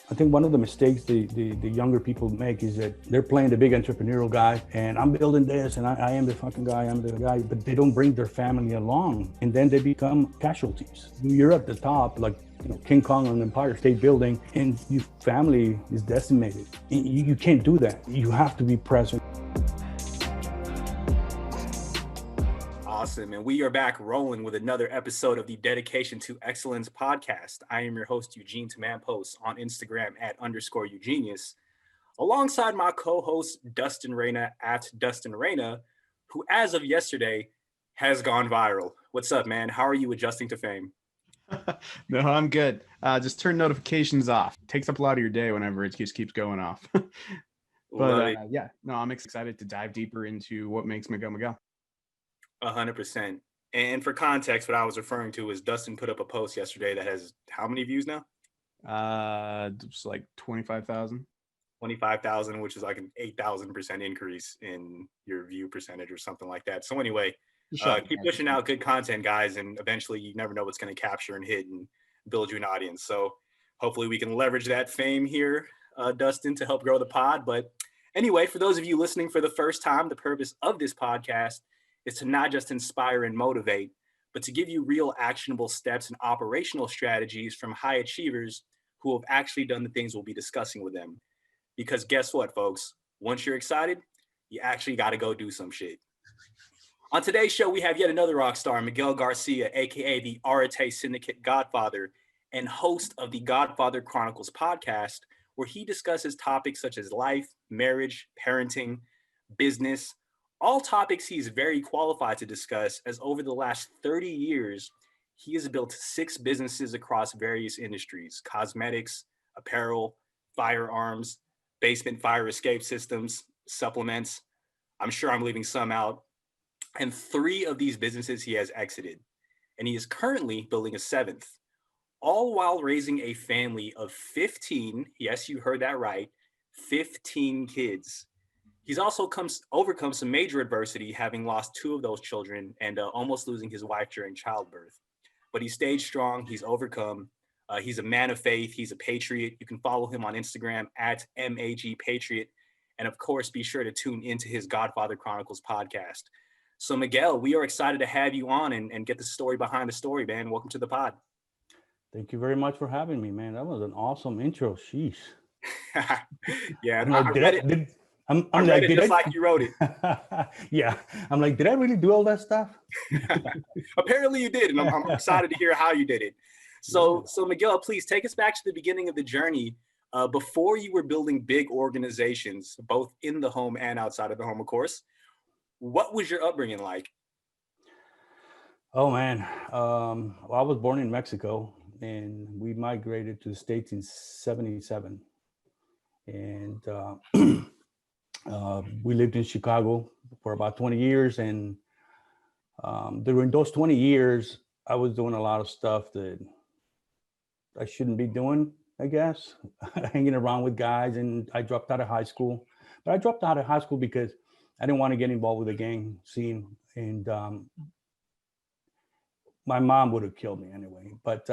I think one of the mistakes the younger people make is that they're playing the big entrepreneurial guy and I'm building this and I am the fucking guy, I'm the guy, but they don't bring their family along. And then they become casualties. You're at the top, like King Kong on the Empire State Building, and your family is decimated. You can't do that. You have to be present. Awesome. And we are back rolling with another episode of the Dedication to Excellence podcast. I am your host, Eugene Tamampos, on Instagram at _Eugenius, alongside my co-host, Dustin Reyna at Dustin Reyna, who as of yesterday has gone viral. What's up, man? How are you adjusting to fame? No, I'm good. Just turn notifications off. It takes up a lot of your day whenever it just keeps going off. But yeah, no, I'm excited to dive deeper into what makes Miguel Miguel. 100%. And for context, what I was referring to is Dustin put up a post yesterday that has how many views now? It's like 25,000. 25,000, which is like an 8,000% increase in your view percentage or something like that. So anyway, keep pushing out good content, guys, and eventually you never know what's going to capture and hit and build you an audience. So hopefully we can leverage that fame here, Dustin, to help grow the pod. But anyway, for those of you listening for the first time, the purpose of this podcast is to not just inspire and motivate, but to give you real actionable steps and operational strategies from high achievers who have actually done the things we'll be discussing with them. Because guess what, folks? Once you're excited, you actually got to go do some shit. On today's show, we have yet another rock star, Miguel Garcia, aka the Arete Syndicate Godfather and host of the Godfather Chronicles podcast, where he discusses topics such as life, marriage, parenting, business, all topics he's very qualified to discuss, as over the last 30 years, he has built 6 businesses across various industries: cosmetics, apparel, firearms, basement fire escape systems, supplements. I'm sure I'm leaving some out. And 3 of these businesses he has exited. And he is currently building a 7th, all while raising a family of 15. Yes, you heard that right. 15 kids. He's also overcome some major adversity, having lost 2 of those children and almost losing his wife during childbirth. But he stayed strong. He's overcome. He's a man of faith. He's a patriot. You can follow him on Instagram at MAGPatriot. And of course, be sure to tune into his Godfather Chronicles podcast. So Miguel, we are excited to have you on and get the story behind the story, man. Welcome to the pod. Thank you very much for having me, man. That was an awesome intro. Sheesh. Yeah, I read it. I read it just like you wrote it. Yeah, I'm like, did I really do all that stuff? Apparently you did, and I'm excited to hear how you did it. So Miguel, please take us back to the beginning of the journey. Before you were building big organizations, both in the home and outside of the home, of course. What was your upbringing like? Oh man, well, I was born in Mexico, and we migrated to the States in '77, and we lived in Chicago for about 20 years. And during those 20 years, I was doing a lot of stuff that I shouldn't be doing, I guess, hanging around with guys. And I dropped out of high school. But I dropped out of high school because I didn't want to get involved with the gang scene. And my mom would have killed me anyway. But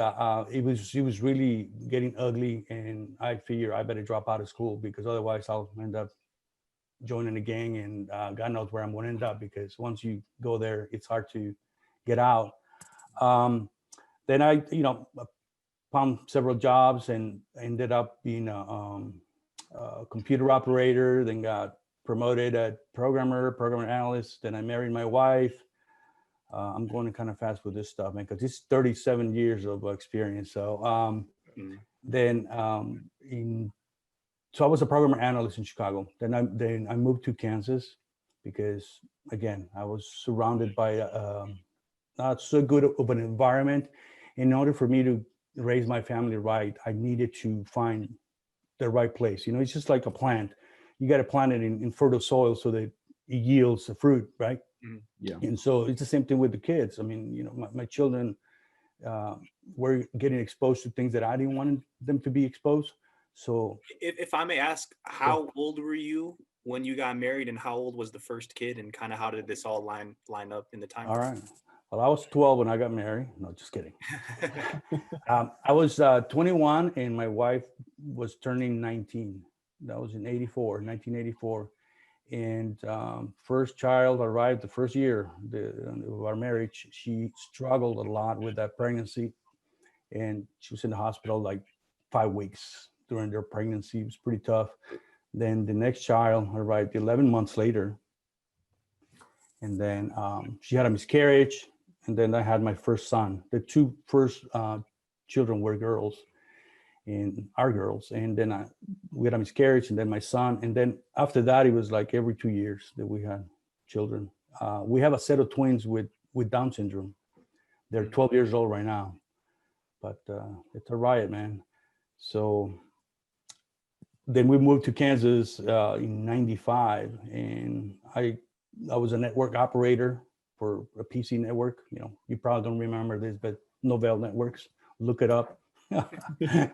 it was really getting ugly. And I figured I better drop out of school, because otherwise I'll end up joining a gang, and God knows where I'm going to end up, because once you go there, it's hard to get out. Then I, found several jobs and ended up being a computer operator, then got promoted at programmer analyst. Then I married my wife. I'm going kind of fast with this stuff, man, because it's 37 years of experience. So so I was a programmer analyst in Chicago. Then I moved to Kansas because, again, I was surrounded by not so good of an environment. In order for me to raise my family right, I needed to find the right place. It's just like a plant. You got to plant it in fertile soil so that it yields the fruit, right? Yeah. And so it's the same thing with the kids. I mean, my children were getting exposed to things that I didn't want them to be exposed. So if I may ask, how old were you when you got married, and how old was the first kid, and kind of how did this all line up in the time? All right. Well, I was 12 when I got married. No, just kidding. I was 21 and my wife was turning 19. That was in 1984. And first child arrived the first year of our marriage. She struggled a lot with that pregnancy, and she was in the hospital like 5 weeks during their pregnancy. It was pretty tough. Then the next child arrived 11 months later, and then she had a miscarriage, and then I had my first son. The two first children were girls, and our girls, and then we had a miscarriage, and then my son, and then after that it was like every 2 years that we had children. We have a set of twins with Down syndrome. They're 12 years old right now, but it's a riot, man. So then we moved to Kansas in '95, and I was a network operator for a PC network. You know, you probably don't remember this, but Novell Networks, look it up. You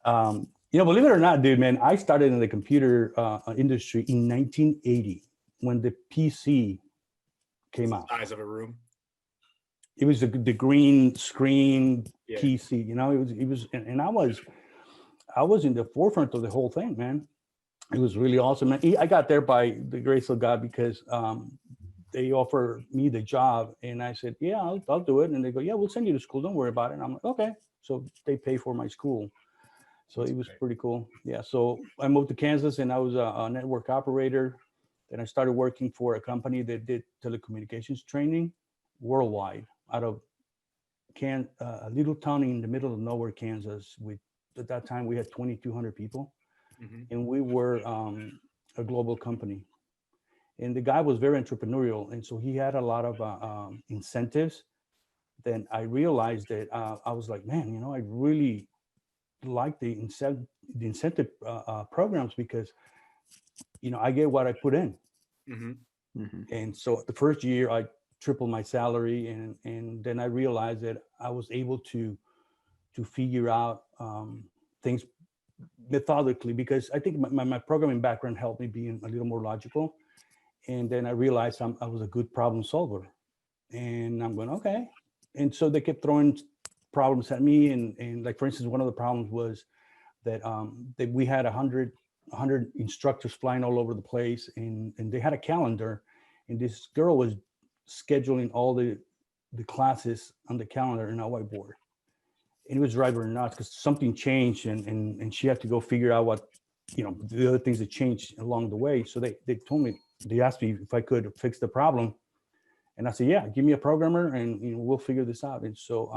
know, believe it or not, dude, man, I started in the computer industry in 1980 when the PC came out. Size of a room. It was the green screen Yeah. PC. You know, it was, and I was in the forefront of the whole thing, man. It was really awesome. And I got there by the grace of God because they offered me the job, and I said, "Yeah, I'll do it." And they go, "Yeah, we'll send you to school. Don't worry about it." And I'm like, "Okay." So they pay for my school. So it was pretty cool. Yeah. So I moved to Kansas, and I was a network operator. Then I started working for a company that did telecommunications training worldwide out of a little town in the middle of nowhere, Kansas. At that time, we had 2,200 people, and we were a global company. And the guy was very entrepreneurial, and so he had a lot of incentives. Then I realized that I was like, man, you know, I really like the incentive programs because, you know, I get what I put in. And so the first year I tripled my salary, and then I realized that I was able to figure out things methodically, because I think my programming background helped me be a little more logical. And then I realized I was a good problem solver, and I'm going, okay. And so they kept throwing problems at me, and like, for instance, one of the problems was that we had 100 instructors flying all over the place, and they had a calendar, and this girl was scheduling all the classes on the calendar in a whiteboard. And it was driving her nuts because something changed, and she had to go figure out what, you know, the other things that changed along the way. So they asked me if I could fix the problem. And I said, yeah, give me a programmer, and, you know, we'll figure this out. And so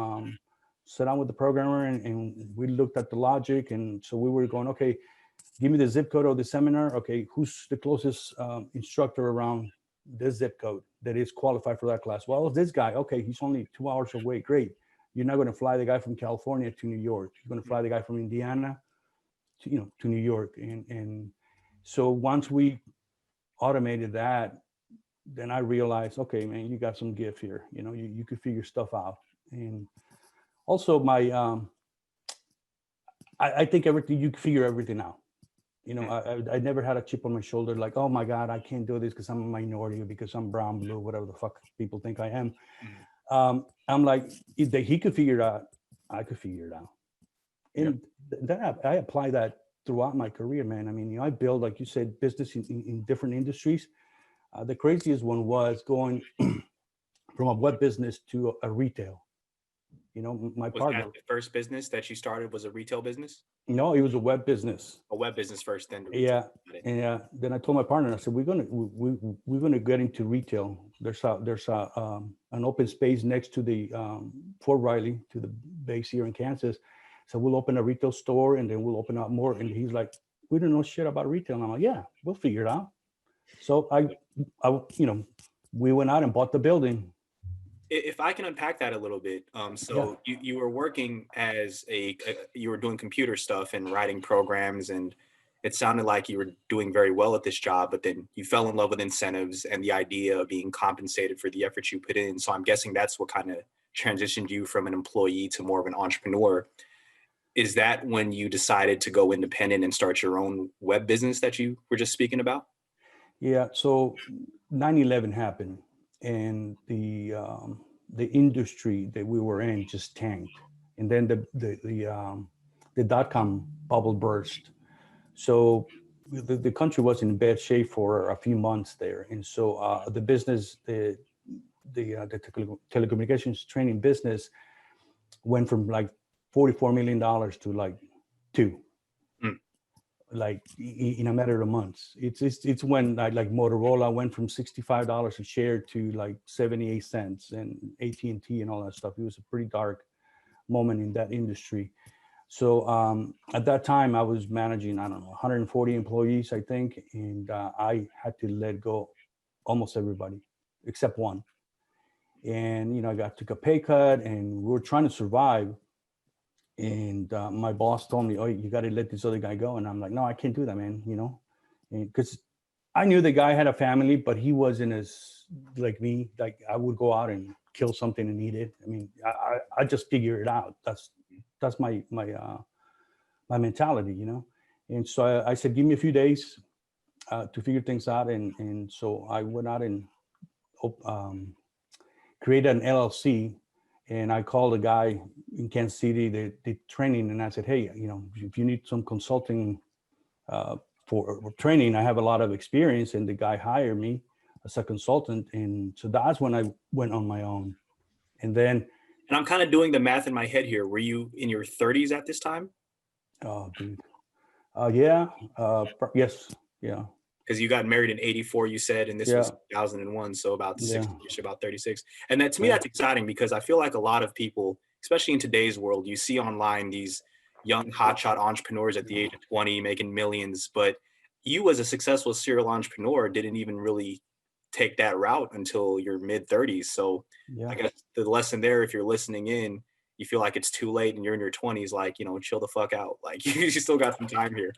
sat down with the programmer, and we looked at the logic. And so we were going, okay, give me the zip code of the seminar. Okay, who's the closest instructor around this zip code that is qualified for that class? Well, this guy. Okay, he's only 2 hours away. Great. You're not going to fly the guy from California to New York. You're going to fly the guy from Indiana to New York. And so once we automated that, then I realized, okay, man, you got some gift here. You know, you could figure stuff out. And also I think everything, you can figure everything out. You know, I never had a chip on my shoulder like, oh my God, I can't do this because I'm a minority or because I'm brown, blue, whatever the fuck people think I am. I'm like, if he could figure it out, I could figure it out. And that I apply that throughout my career, man. I mean, you know, I build, like you said, business in different industries. The craziest one was going from a web business to a retail. You know, my partner. Was that the first business that you started was a retail business? No, it was a web business. A web business first, then. Yeah, and then I told my partner, I said, we're gonna get into retail. There's an open space next to the Fort Riley, to the base here in Kansas. So we'll open a retail store, and then we'll open up more. And he's like, we don't know shit about retail. And I'm like, yeah, we'll figure it out. So I you know, we went out and bought the building. If I can unpack that a little bit, so you were working as you were doing computer stuff and writing programs, and it sounded like you were doing very well at this job, but then you fell in love with incentives and the idea of being compensated for the effort you put in. So I'm guessing that's what kind of transitioned you from an employee to more of an entrepreneur. Is that when you decided to go independent and start your own web business that you were just speaking about? Yeah, so 9/11 happened, and the the industry that we were in just tanked, and then the dot-com bubble burst. So the country was in bad shape for a few months there, and so the business, the telecommunications training business, went from like $44 million to like $2 million, like in a matter of months. It's when like Motorola went from $65 a share to like 78 cents, and AT&T and all that stuff. It was a pretty dark moment in that industry. So at that time I was managing, I don't know, 140 employees, I think. And I had to let go almost everybody except one. And, you know, I took a pay cut, and we were trying to survive. And my boss told me, oh, you got to let this other guy go. And I'm like, no, I can't do that, man. You know, because I knew the guy had a family, but he wasn't as like me. Like I would go out and kill something and eat it. I mean, I just figure it out. That's my mentality, you know. And so I said, give me a few days to figure things out. And so I went out and created an LLC. And I called a guy in Kansas City that did training, and I said, hey, you know, if you need some consulting for training, I have a lot of experience. And the guy hired me as a consultant. And so that's when I went on my own. And then, and I'm kind of doing the math in my head here. Were you in your 30s at this time? Oh, dude. Yeah. Yes. Yeah. Because you got married in 84, you said, and this was 2001. So about 60-ish, about 36. And that, to me, that's exciting, because I feel like a lot of people, especially in today's world, you see online these young hotshot entrepreneurs at the age of 20 making millions. But you, as a successful serial entrepreneur, didn't even really take that route until your mid 30s. So I guess the lesson there, if you're listening in, you feel like it's too late and you're in your 20s, like, you know, chill the fuck out. Like you still got some time here.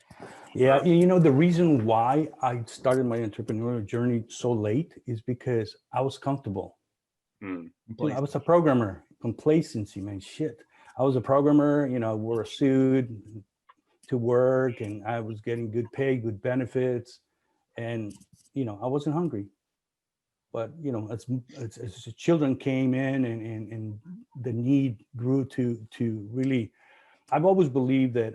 Yeah. You know, the reason why I started my entrepreneurial journey so late is because I was comfortable. You know, I was a programmer. Complacency, man. Shit. I was a programmer, you know, wore a suit to work, and I was getting good pay, good benefits. And, you know, I wasn't hungry. But, you know, as children came in and the need grew to really, I've always believed that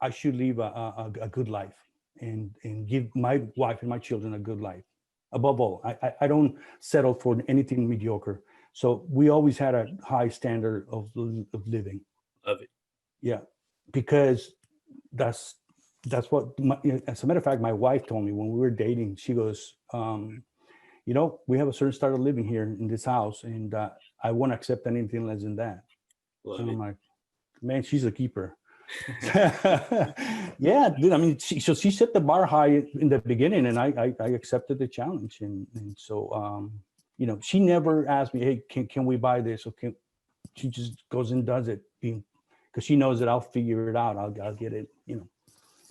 I should live a good life and give my wife and my children a good life. Above all, I don't settle for anything mediocre. So we always had a high standard of living. Love it. Yeah, because that's what, as a matter of fact, my wife told me when we were dating. She goes, you know, we have a certain standard of living here in this house, and I won't accept anything less than that. And I'm like, man, she's a keeper. Yeah, dude, I mean, she set the bar high in the beginning, and I accepted the challenge. And so, you know, she never asked me, hey, can we buy this? Or she just goes and does it, because she knows that I'll figure it out. I'll get it, you know.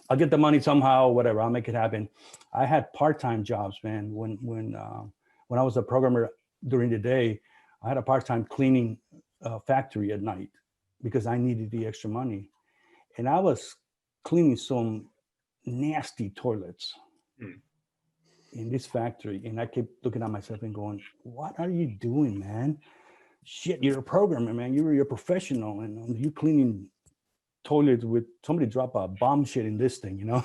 I'll get the money somehow, whatever. I'll make it happen. I had part-time jobs, man. When I was a programmer during the day, I had a part-time cleaning factory at night because I needed the extra money. And I was cleaning some nasty toilets in this factory. And I kept looking at myself and going, what are you doing, man? Shit, you're a programmer, man. You're a professional, and you're cleaning toilets with somebody drop a bomb shit in this thing, you know.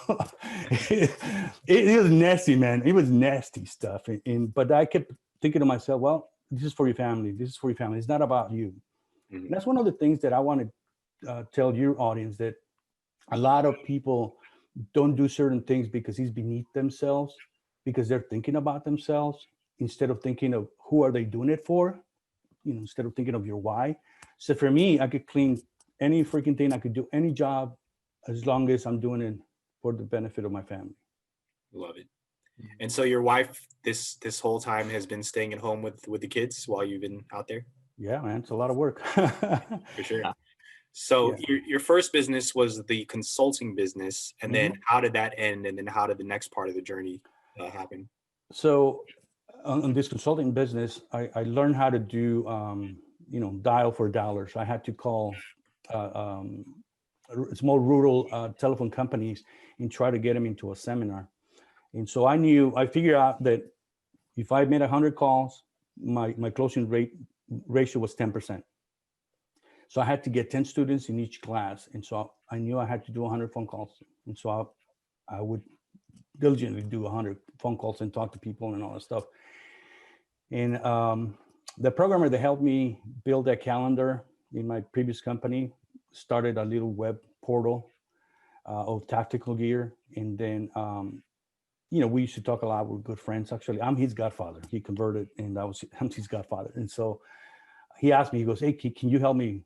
it was nasty, man. It was nasty stuff. But I kept thinking to myself, well, this is for your family. This is for your family. It's not about you. And that's one of the things that I want to tell your audience, that a lot of people don't do certain things because it's beneath themselves, because they're thinking about themselves instead of thinking of who are they doing it for, you know, instead of thinking of your why. So for me, I could clean any freaking thing. I could do any job as long as I'm doing it for the benefit of my family. Love it. And so your wife, this whole time, has been staying at home with the kids while you've been out there? Yeah, man, it's a lot of work. For sure. So your first business was the consulting business, and then how did that end? And then how did the next part of the journey happen? So on this consulting business, I learned how to do, you know, dial for dollars. I had to call small rural telephone companies and try to get them into a seminar. And so I figured out that if I made 100 calls, my closing ratio was 10%. So I had to get 10 students in each class. And so I knew I had to do 100 phone calls. And so I would diligently do 100 phone calls and talk to people and all that stuff. And the programmer that helped me build that calendar in my previous company started a little web portal of tactical gear. And then, we used to talk a lot with good friends. Actually, I'm his godfather. He converted and I'm his godfather. And so he asked me, he goes, hey, can you help me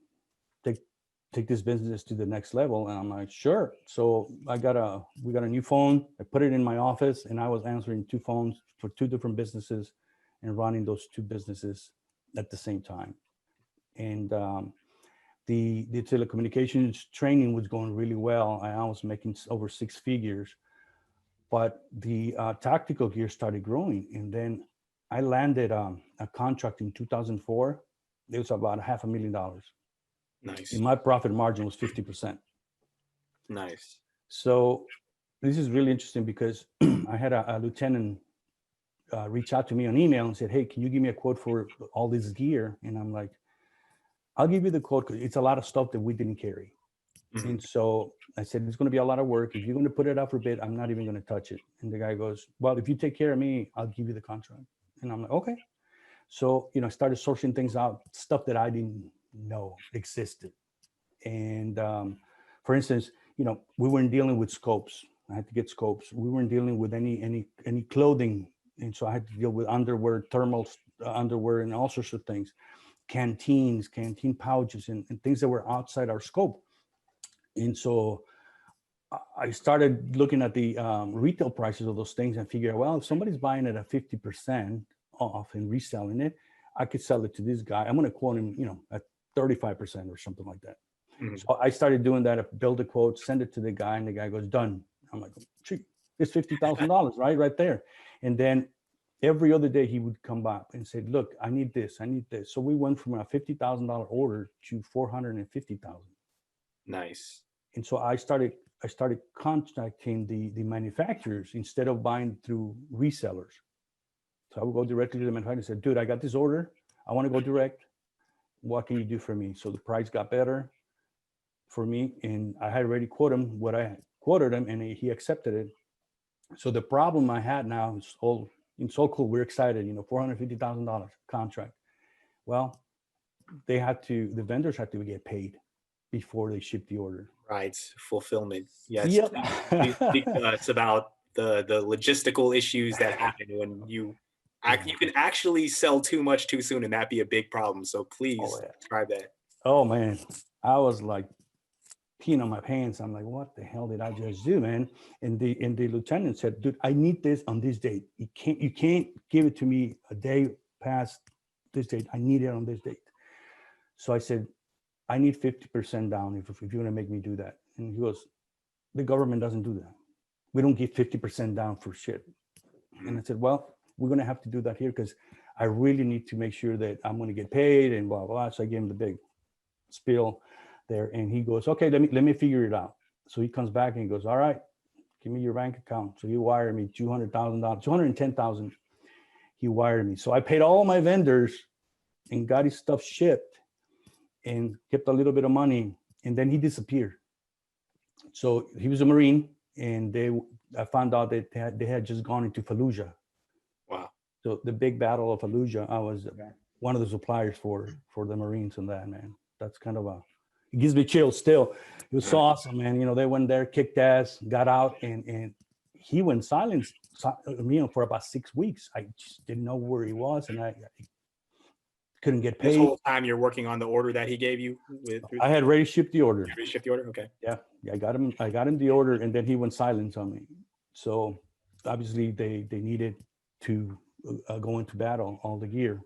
take this business to the next level? And I'm like, sure. So we got a new phone. I put it in my office and I was answering 2 phones for 2 different businesses and running those 2 businesses at the same time. And the telecommunications training was going really well. I was making over 6 figures, but the tactical gear started growing. And then I landed a contract in 2004. It was about $500,000. Nice. And my profit margin was 50%. Nice. So this is really interesting because I had a lieutenant reach out to me on email and said, hey, can you give me a quote for all this gear? And I'm like, I'll give you the quote because it's a lot of stuff that we didn't carry. Mm-hmm. And so I said, it's going to be a lot of work. If you're going to put it out for bid, I'm not even going to touch it. And the guy goes, well, if you take care of me, I'll give you the contract. And I'm like, okay. So, I started sourcing things out, stuff that I didn't know existed. And for instance, we weren't dealing with scopes. I had to get scopes. We weren't dealing with any clothing. And so I had to deal with underwear, thermal underwear, and all sorts of things, canteen pouches, and things that were outside our scope. And so I started looking at the retail prices of those things and figured, well, if somebody's buying it at 50% off and reselling it, I could sell it to this guy. I'm going to quote him, at 35% or something like that. Mm-hmm. So I started doing that, build a quote, send it to the guy, and the guy goes, done. I'm like, gee, it's $50,000, right there. And then every other day he would come back and say, look, I need this. So we went from a $50,000 order to $450,000. Nice. And so I started contacting the manufacturers instead of buying through resellers. So I would go directly to the manufacturer and say, dude, I got this order. I want to go direct. What can you do for me? So the price got better for me. And I had already quoted him what I quoted him, and he accepted it. So the problem I had now is so cool. We're excited, $450,000 contract. Well, the vendors had to get paid before they ship the order. Right. Fulfillment. Yes. Yep. It's about the logistical issues that happen when you can actually sell too much too soon, and that be a big problem. So please describe that. Oh man, I was like peeing on my pants. I'm like, what the hell did I just do, man? And the lieutenant said, dude, I need this on this date. You can't give it to me a day past this date. I need it on this date. So I said, I need 50% down if you're going to make me do that. And he goes, the government doesn't do that. We don't give 50% down for shit. And I said, well, we're going to have to do that here because I really need to make sure that I'm going to get paid and blah, blah, blah. So I gave him the big spiel there. And he goes, okay, let me figure it out. So he comes back and he goes, all right, give me your bank account. So he wired me $200,000, $210,000. He wired me. So I paid all my vendors and got his stuff shipped and kept a little bit of money, and then he disappeared. So he was a Marine, and I found out that they had just gone into Fallujah. Wow. So the big battle of Fallujah, I was one of the suppliers for the Marines on that, man. That's kind of it gives me chills still. It was so awesome, man. They went there, kicked ass, got out, and he went silent, for about 6 weeks. I just didn't know where he was, and I couldn't get paid. This whole time you're working on the order that he gave you? I had already shipped the order. You already shipped the order? Okay. Yeah, I got him the order, and then he went silent on me. So obviously they needed to go into battle, all the gear.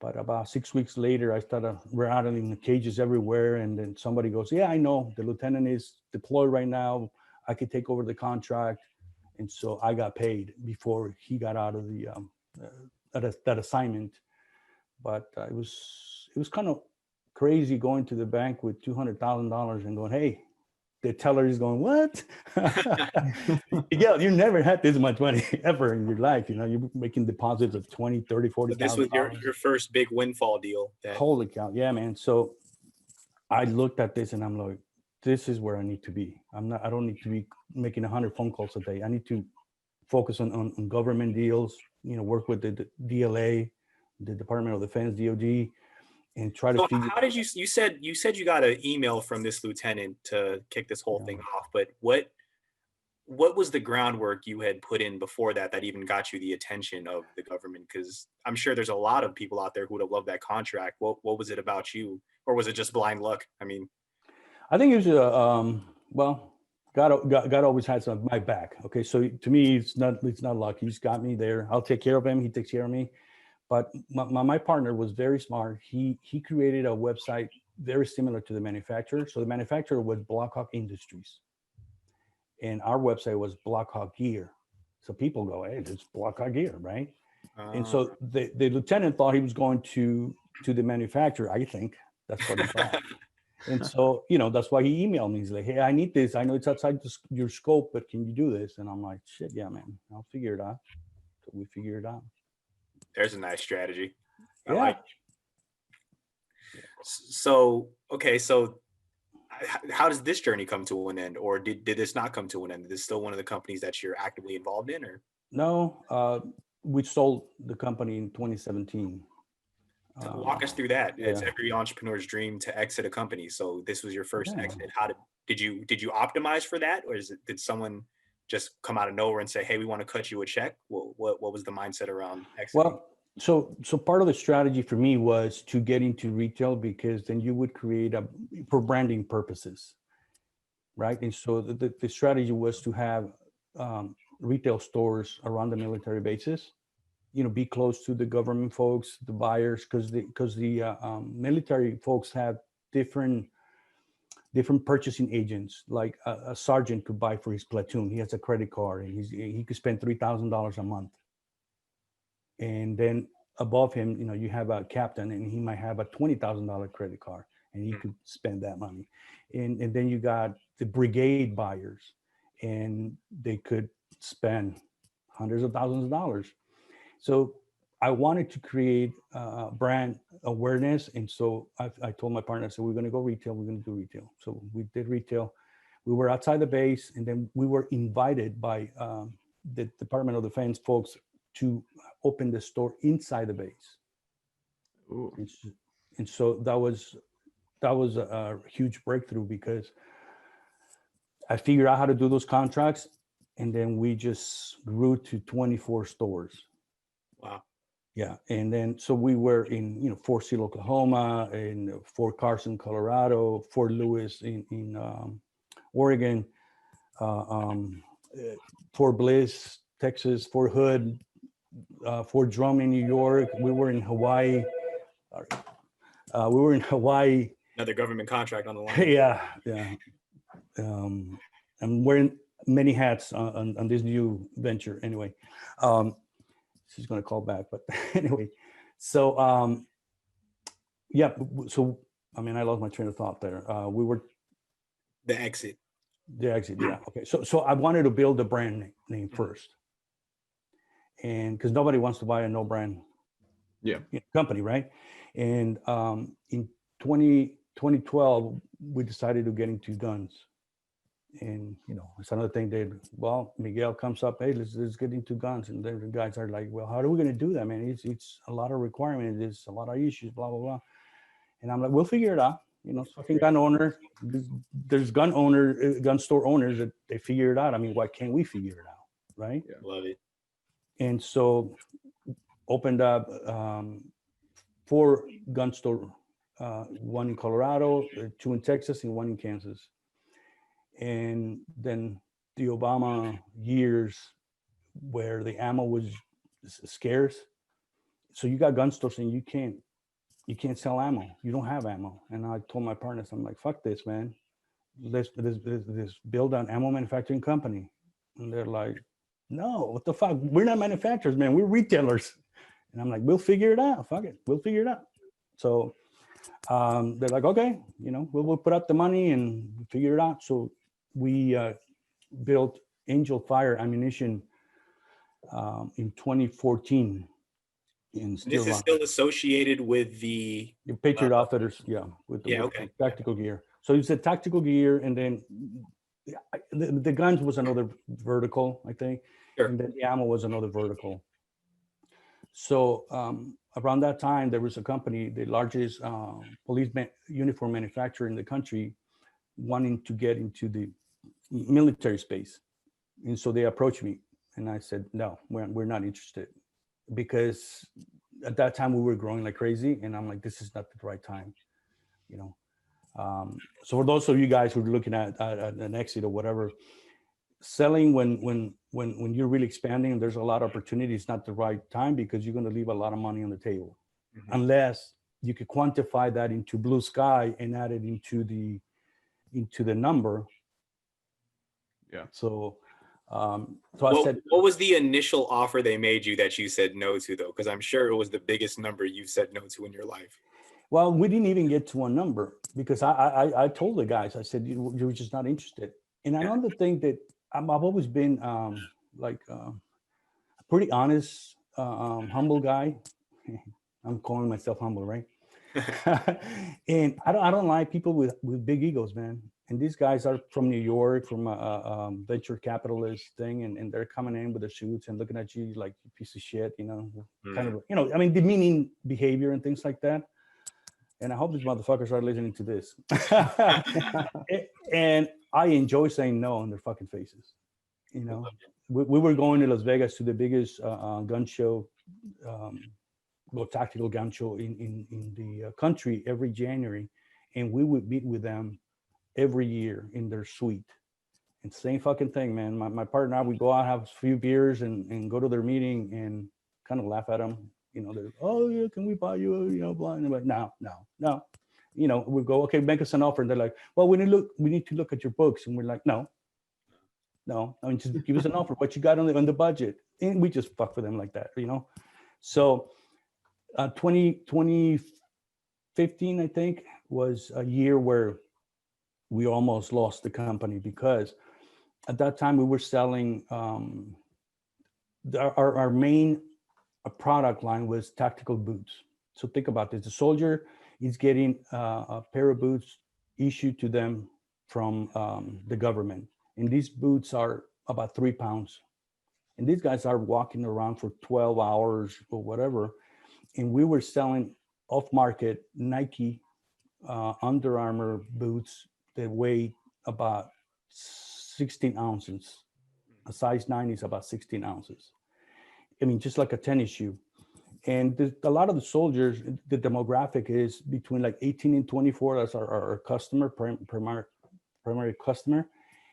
But about 6 weeks later, I started rattling the cages everywhere, and then somebody goes, yeah, I know, the lieutenant is deployed right now. I could take over the contract. And so I got paid before he got out of the that assignment. But it was kind of crazy going to the bank with $200,000 and going, hey, the teller is going, what? Yeah, you never had this much money ever in your life. You know, you're making deposits of 20, 30, 40. So this was your first big windfall deal. Holy cow. Yeah, man. So I looked at this and I'm like, this is where I need to be. I don't need to be making 100 phone calls a day. I need to focus on government deals, you know, work with the DLA, the Department of Defense, DOD, and try to figure. How did you said you got an email from this lieutenant to kick this whole thing off, but what was the groundwork you had put in before that even got you the attention of the government? Because I'm sure there's a lot of people out there who would have loved that contract. What was it about you, or was it just blind luck? I mean, I think it was well, God always has my back. Okay, so to me, it's not luck. He's got me there. I'll take care of him. He takes care of me. But my partner was very smart. He created a website very similar to the manufacturer. So the manufacturer was Blackhawk Industries, and our website was Blackhawk Gear. So people go, hey, it's Blackhawk Gear, right? And so the lieutenant thought he was going to the manufacturer. I think that's what he thought. And so, you know, that's why he emailed me. He's like, hey, I need this. I know it's outside your scope, but can you do this? And I'm like, shit, yeah, man, I'll figure it out. So we figure it out. There's a nice strategy. Yeah. Like. So, okay. So how does this journey come to an end, or did this not come to an end? Is this still one of the companies that you're actively involved in, or? No, we sold the company in 2017. Walk us through that. It's every entrepreneur's dream to exit a company. So this was your first exit. Did you optimize for that, or did someone just come out of nowhere and say, hey, we want to cut you a check? What was the mindset around exiting? Well, so part of the strategy for me was to get into retail, because then you would create for branding purposes, right? And so the strategy was to have retail stores around the military bases, you know, be close to the government folks, the buyers, because the military folks have different purchasing agents. Like a sergeant could buy for his platoon. He has a credit card, and he could spend $3,000 a month. And then above him, you know, you have a captain, and he might have a $20,000 credit card, and he could spend that money. And then you got the brigade buyers, and they could spend hundreds of thousands of dollars. So I wanted to create brand awareness. And so I told my partner, I said, we're going to go retail. We're going to do retail. So we did retail. We were outside the base, and then we were invited by the Department of Defense folks to open the store inside the base. Ooh. And so that was a huge breakthrough, because I figured out how to do those contracts, and then we just grew to 24 stores. Wow. Yeah. And then, so we were in, you know, Fort Sill, Oklahoma, in Fort Carson, Colorado, Fort Lewis in Oregon, Fort Bliss, Texas, Fort Hood, Fort Drum in New York. We were in Hawaii. Another government contract on the line. Yeah. I'm wearing many hats on this new venture. Anyway, she's going to call back, but anyway, so yeah. So I mean, I lost my train of thought there. We were the exit. Yeah. Okay. So I wanted to build a brand name first, and because nobody wants to buy a no brand company, right? And in 2012, we decided to get into guns. And, you know, it's another thing Miguel comes up, hey, let's get into guns. And then the guys are like, well, how are we going to do that, man? It's a lot of requirements. It's a lot of issues, blah, blah, blah. And I'm like, we'll figure it out. You know, fucking gun owner, there's gun store owners that they figure it out. I mean, why can't we figure it out? Right? Yeah, love it. And so opened up 4 gun store, one in Colorado, 2 in Texas, and 1 in Kansas. And then the Obama years, where the ammo was scarce, so you got gun stores and you can't sell ammo. You don't have ammo. And I told my partners, I'm like, fuck this, man. Let's build an ammo manufacturing company. And they're like, no, what the fuck? We're not manufacturers, man. We're retailers. And I'm like, we'll figure it out. Fuck it, we'll figure it out. So they're like, okay, you know, we'll put up the money and figure it out. So we built Angel Fire ammunition in 2014 in Steel This is Rock. still associated with the Patriot Outfitters, with the okay. tactical gear. So it's a tactical gear, and then the guns was another vertical, I think, Sure. and then the ammo was another vertical. So around that time, there was a company, the largest police uniform manufacturer in the country, wanting to get into the military space, and so they approached me, and I said, no, we're not interested, because at that time we were growing like crazy, and I'm like, this is not the right time, you know. So for those of you guys who are looking at an exit or whatever, selling when you're really expanding, there's a lot of opportunities. It's not the right time, because you're going to leave a lot of money on the table, unless you could quantify that into blue sky and add it into the number. Yeah. So I said, what was the initial offer they made you that you said no to, though? Because I'm sure it was the biggest number you've said no to in your life. well, we didn't even get to one number, because I told the guys, I said, you're just not interested. And another thing that I've always been like a pretty honest, humble guy. I'm calling myself humble, right? And I don't like people with big egos, man. And these guys are from New York, from a venture capitalist thing, and they're coming in with their suits and looking at you like a piece of shit, you know, kind of, you know, I mean, demeaning behavior and things like that. And I hope these motherfuckers are listening to this. And I enjoy saying no in their fucking faces. You know, we were going to Las Vegas to the biggest gun show, tactical gun show in the country every January, and we would meet with them every year in their suite. And same fucking thing, man. My partner and I, we go out, have a few beers, and go to their meeting and kind of laugh at them. You know, they're, oh yeah, can we buy you, you know, blind? And I'm like, no. You know, we go, okay, make us an offer. And they're like, well, we need to look at your books. And we're like, no, I mean, just give us an offer. What you got on the budget? And we just fuck with them like that, you know? So 2015, I think, was a year where we almost lost the company, because at that time we were selling, our main product line was tactical boots. So think about this. The soldier is getting a pair of boots issued to them from the government. And these boots are about 3 pounds. And these guys are walking around for 12 hours or whatever. And we were selling off-market Nike Under Armour boots that weigh about 16 ounces. A size 9 is about 16 ounces. I mean, just like a tennis shoe. And a lot of the soldiers, the demographic is between like 18 and 24. That's our customer, primary customer.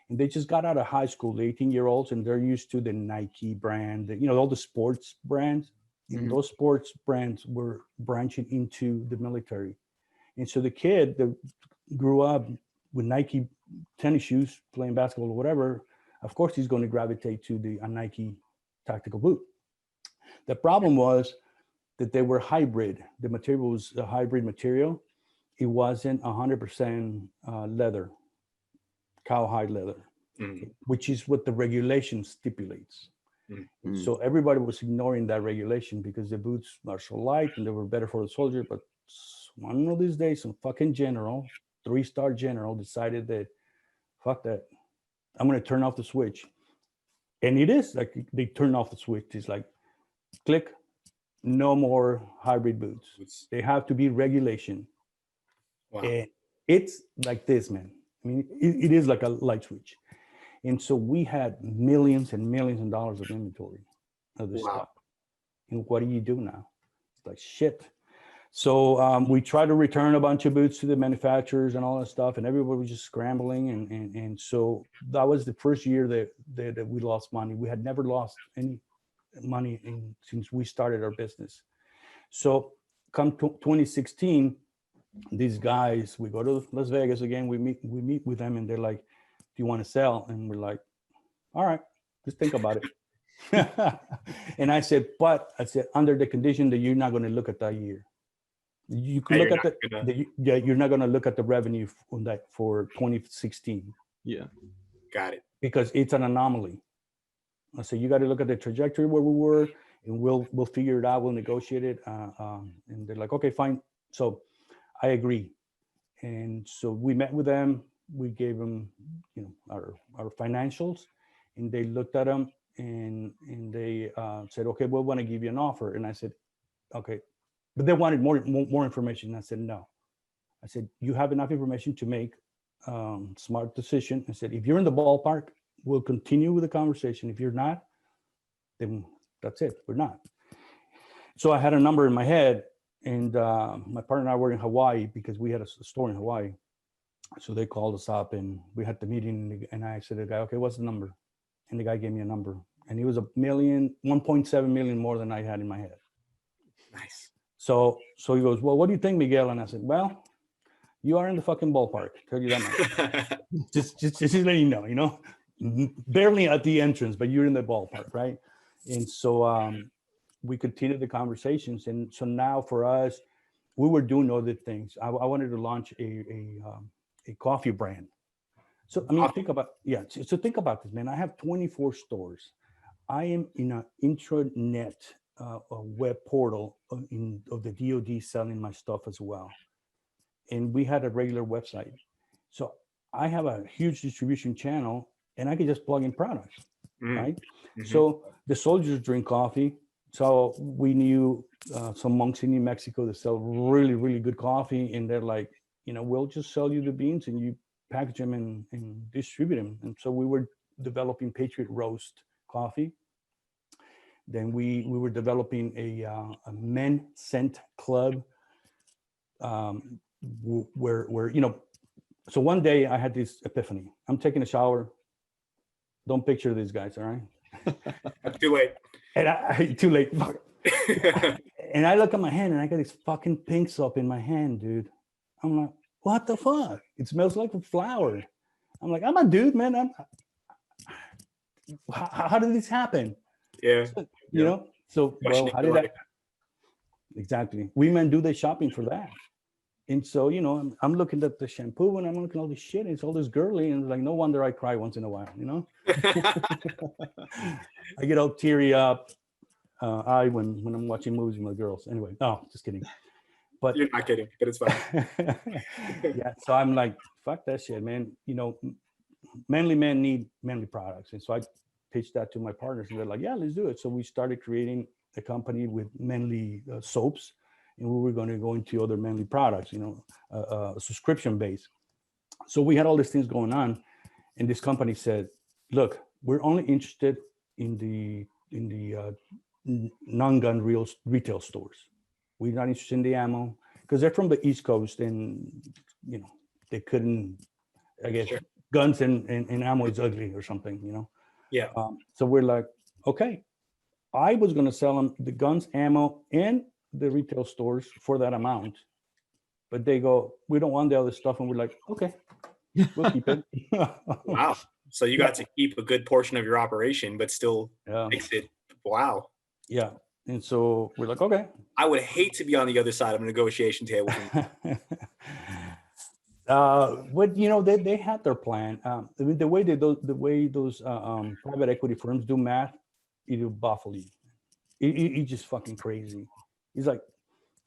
And they just got out of high school, the 18-year-olds, and they're used to the Nike brand, you know, all the sports brands. And those sports brands were branching into the military. And so the kid that grew up with Nike tennis shoes, playing basketball or whatever, of course he's going to gravitate to a Nike tactical boot. The problem was that they were hybrid. The material was a hybrid material. It wasn't 100% leather, cowhide leather, which is what the regulation stipulates. So everybody was ignoring that regulation because the boots are so light and they were better for the soldier. But one of these days, some fucking general, 3-star general, decided that, fuck that, I'm going to turn off the switch. And it is like they turn off the switch. It's like, click, no more hybrid boots. They have to be regulation. Wow. And it's like this, man. I mean, it is like a light switch. And so we had millions and millions of dollars of inventory of this stuff. And what do you do now? It's like shit. So we tried to return a bunch of boots to the manufacturers and all that stuff, and everybody was just scrambling. And so that was the first year that we lost money. We had never lost any money since we started our business. So come 2016, these guys, we go to Las Vegas again, we meet with them, and they're like, do you want to sell? And we're like, all right, just think about it. And I said, under the condition that you're not going to look at that year. You can look at you're not going to look at the revenue on that for 2016. Yeah. Got it. Because it's an anomaly. I said, you got to look at the trajectory where we were, and we'll figure it out. We'll negotiate it. And they're like, okay, fine. So I agree. And so we met with them. We gave them, our financials, and they looked at them, and they said, okay, we want to give you an offer. And I said, okay, but they wanted more information. And I said, no. I said, you have enough information to make smart decision. I said, if you're in the ballpark, we'll continue with the conversation. If you're not, then that's it. We're not. So I had a number in my head, and my partner and I were in Hawaii because we had a store in Hawaii. So they called us up, and we had the meeting, and I said to the guy, okay, what's the number? And the guy gave me a number, and it was $1.7 million more than I had in my head. Nice. So he goes, well, what do you think, Miguel? And I said, well, you are in the fucking ballpark. Tell you that much. just letting you know, barely at the entrance, but you're in the ballpark, right? And so we continued the conversations. And so now for us, we were doing other things. I wanted to launch a coffee brand. So I mean, think about think about this, man. I have 24 stores. I am in an intranet a web portal of the DoD selling my stuff as well. And we had a regular website. So I have a huge distribution channel, and I could just plug in products, right? Mm-hmm. So the soldiers drink coffee. So we knew some monks in New Mexico that sell really, really good coffee. And they're like, we'll just sell you the beans and you package them and distribute them. And so we were developing Patriot Roast coffee. Then we were developing a men scent club where so one day I had this epiphany. I'm taking a shower. Don't picture these guys, all right? I'm too late. And too late. And I look at my hand, and I got this fucking pink soap in my hand, dude. I'm like, what the fuck? It smells like a flower. I'm like, I'm a dude, man. How did this happen? Yeah. So, well, how did that? Exactly. Women do the shopping for that. And so, I'm looking at the shampoo, and I'm looking at all this shit. It's all this girly, and it's like, no wonder I cry once in a while, I get all teary up when I'm watching movies with my girls. Anyway, no, just kidding. But you're not kidding, but it's fine. Yeah. So I'm like, fuck that shit, man. Manly men need manly products. And so I pitched that to my partners, and they're like, yeah, let's do it. So we started creating a company with manly soaps, and we were going to go into other manly products, subscription based. So we had all these things going on, and this company said, look, we're only interested in the non-gun retail stores. We're not interested in the ammo, because they're from the East Coast, and they couldn't, I guess, sure. Guns and ammo is ugly or something, Yeah. So we're like, okay. I was going to sell them the guns, ammo, and the retail stores for that amount, but they go, we don't want the other stuff, and we're like, okay, we'll keep it. Wow. So you got to keep a good portion of your operation, but still fix it. Wow. Yeah. And so we're like, okay. I would hate to be on the other side of a negotiation table. But they had their plan. The way those private equity firms do math, it'll baffle you. It's just fucking crazy. It's like,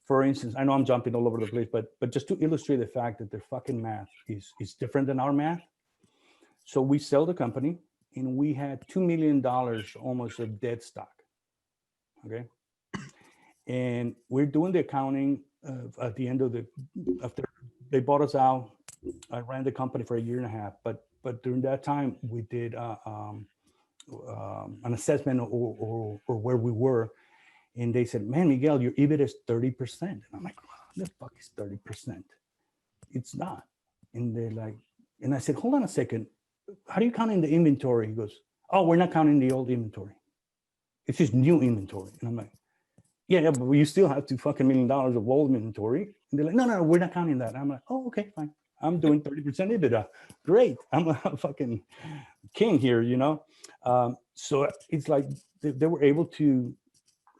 for instance, I know I'm jumping all over the place, but just to illustrate the fact that their fucking math is different than our math. So we sell the company, and we had $2 million almost of dead stock. Okay. And we're doing the accounting at the end of after they bought us out. I ran the company for 1.5 years, but during that time we did an assessment or where we were, and they said, man, Miguel, your EBIT is 30%. And I'm like, what the fuck is 30%? It's not. And they're like, and I said, hold on a second. How do you count in the inventory? He goes, oh, we're not counting the old inventory. It's just new inventory. And I'm like, yeah, but you still have $2 fucking million of old inventory. And they're like, no, we're not counting that. I'm like, oh, okay, fine. I'm doing 30% EBITDA. Great. I'm a fucking king here, So it's like they were able to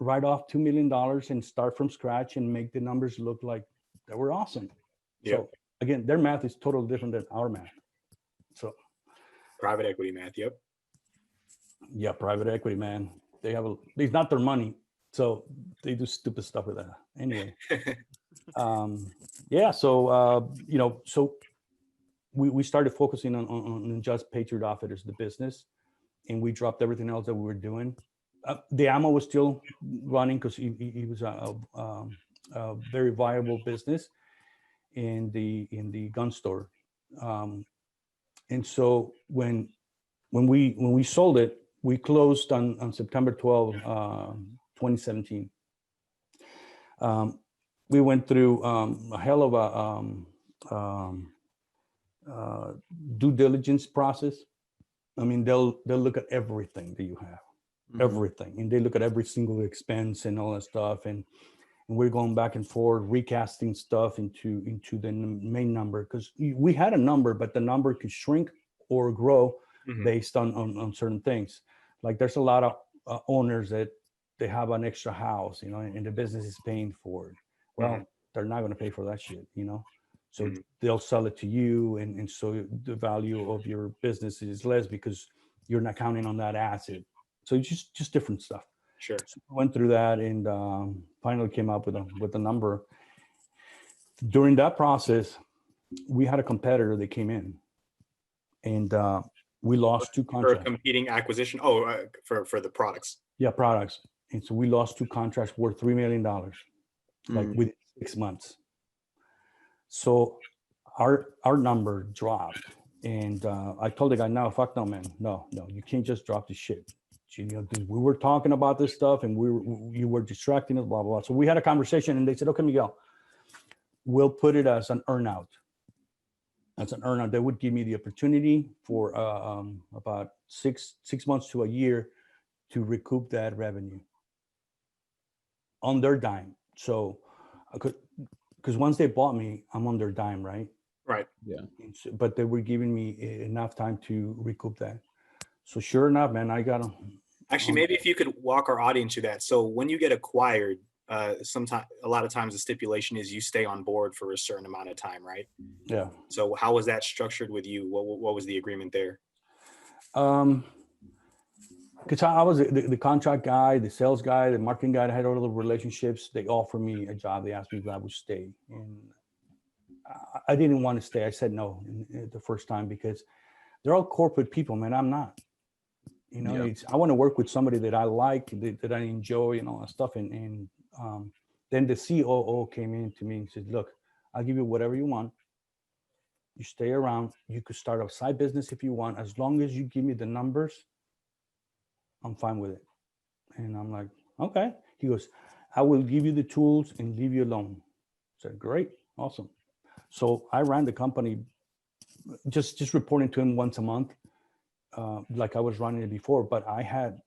write off $2 million and start from scratch and make the numbers look like they were awesome. Yeah. So again, their math is totally different than our math. So Private equity math. Yep. Yeah, private equity, man. It's not their money, so they do stupid stuff with that. Anyway, yeah. So so we started focusing on just Patriot Outfitters, the business, and we dropped everything else that we were doing. The ammo was still running because he was a very viable business in the gun store, and so when we sold it, we closed on September 12, 2017. We went through a hell of a due diligence process. I mean, they'll look at everything that you have, everything, and they look at every single expense and all that stuff, and we're going back and forth, recasting stuff into the main number, because we had a number, but the number could shrink or grow based on certain things. Like there's a lot of owners that they have an extra house, and the business is paying for it. Well, they're not going to pay for that shit, So they'll sell it to you, and so the value of your business is less because you're not counting on that asset. So it's just different stuff. Sure. So we went through that and finally came up with a number. During that process, we had a competitor that came in, and we lost 2 contracts. For competing acquisition? Oh, for the products. Yeah, products. And so we lost 2 contracts worth $3 million, like within 6 months. So our number dropped, and I told the guy, no, fuck no, man, no, you can't just drop the shit. We were talking about this stuff, and you were distracting us, blah, blah, blah. So we had a conversation, and they said, okay, Miguel, we'll put it as an earnout. As an earnout, they would give me the opportunity for about six months to a year to recoup that revenue on their dime. So because once they bought me, I'm on their dime, right? Right. Yeah. But they were giving me enough time to recoup that. So sure enough, man, I got them. Actually, maybe if you could walk our audience through that. So when you get acquired, a lot of times the stipulation is you stay on board for a certain amount of time, right? Yeah. So how was that structured with you? What was the agreement there? Because I was the contract guy, the sales guy, the marketing guy. I had all the relationships. They offered me a job. They asked me if I would stay, and I didn't want to stay. I said no the first time because they're all corporate people, man. I'm not. I want to work with somebody that I like, that I enjoy, and all that stuff. And then the COO came in to me and said, "Look, I'll give you whatever you want. You stay around. You could start a side business if you want, as long as you give me the numbers. I'm fine with it." And I'm like, okay. He goes, "I will give you the tools and leave you alone." I said, great, awesome. So I ran the company, just reporting to him once a month, like I was running it before. But I had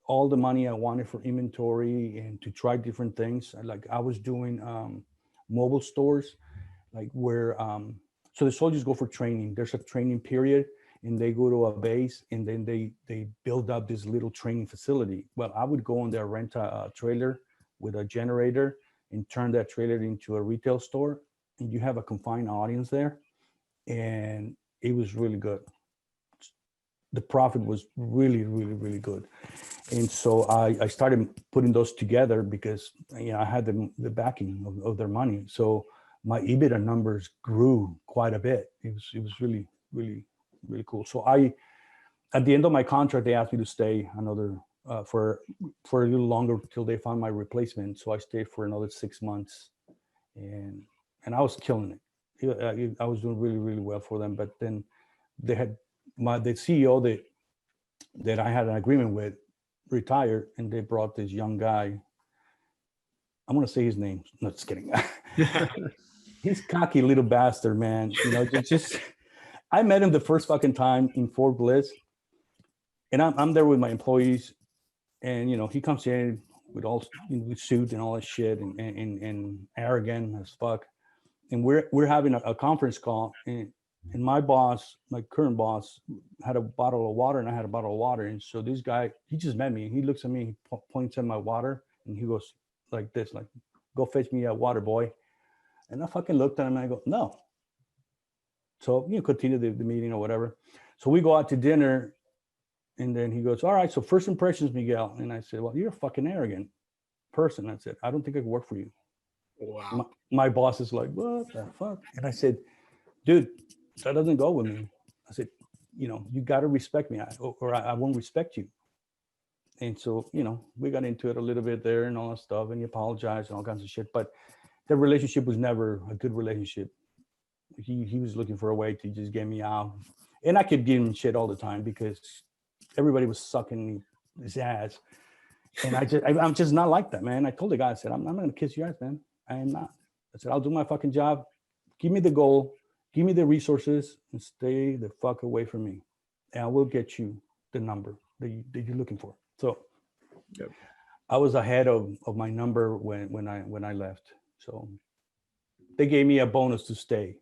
all the money I wanted for inventory and to try different things. Like I was doing mobile stores, like where so the soldiers go for training. There's a training period, and they go to a base, and then they build up this little training facility. Well, I would go on there, rent a trailer with a generator, and turn that trailer into a retail store, and you have a confined audience there, and it was really good. The profit was really, really, really good. And so I started putting those together because I had the backing of their money. So my EBITDA numbers grew quite a bit. It was really, really, really cool. So at the end of my contract, they asked me to stay another for a little longer till they found my replacement. So I stayed for another 6 months, and I was killing it. I was doing really, really well for them. But then they had the CEO that I had an agreement with retired, and they brought this young guy. I'm gonna say his name. No, just kidding. He's cocky little bastard, man. Just I met him the first fucking time in Fort Bliss, and I'm there with my employees, and he comes in with all with suit and all that shit, and arrogant as fuck, and we're having a conference call, and my boss, my current boss, had a bottle of water, and I had a bottle of water, and so this guy, he just met me, and he looks at me, he points at my water, and he goes like this, like, "Go fetch me a water, boy." And I fucking looked at him, and I go, "No." So continue the meeting or whatever. So we go out to dinner, and then he goes, all right, so first impressions, Miguel. And I said, well, you're a fucking arrogant person. I said, I don't think I can work for you. Wow. My boss is like, what the fuck? And I said, dude, that doesn't go with me. I said, you know, you got to respect me, or I won't respect you. And so, you know, we got into it a little bit there and all that stuff, and he apologized and all kinds of shit. But the relationship was never a good relationship. He was looking for a way to just get me out. And I kept giving him shit all the time because everybody was sucking his ass. And I'm just not like that, man. I told the guy, I said, I'm not going to kiss your ass, man. I am not. I said, I'll do my fucking job. Give me the goal. Give me the resources and stay the fuck away from me. And I will get you the number that you're looking for. So yep. I was ahead of my number when I left. So they gave me a bonus to stay.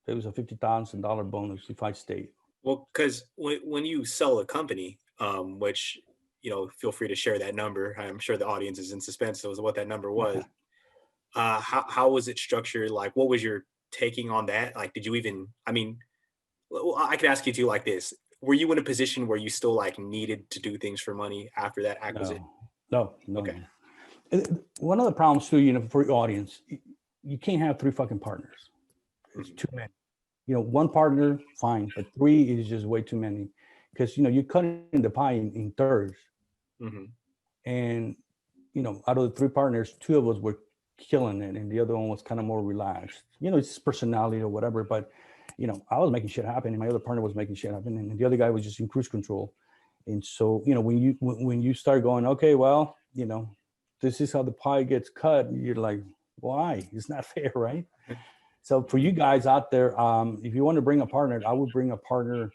It was a $50,000 bonus if I stayed. Well, because when you sell a company, which, you know, feel free to share that number. I'm sure the audience is in suspense as to what that number was. How was it structured? Like, what was your taking on that? Like, did you even, I mean, well, I could ask you too like this. Were you in a position where you still like needed to do things for money after that acquisition? No. Okay. No. One of the problems too, you know, for your audience, you can't have 3 fucking partners. It's too many. You know, 1 partner, fine, but 3 is just way too many, because, you know, you're cutting the pie in thirds. Mm-hmm. And, you know, out of the 3 partners, 2 of us were killing it, and the other one was kind of more relaxed. You know, it's personality or whatever, but, you know, I was making shit happen, and my other partner was making shit happen, and the other guy was just in cruise control. And so, you know, when you start going, okay, well, you know, this is how the pie gets cut, you're like, why? It's not fair, right? So for you guys out there, if you want to bring a partner, I would bring a partner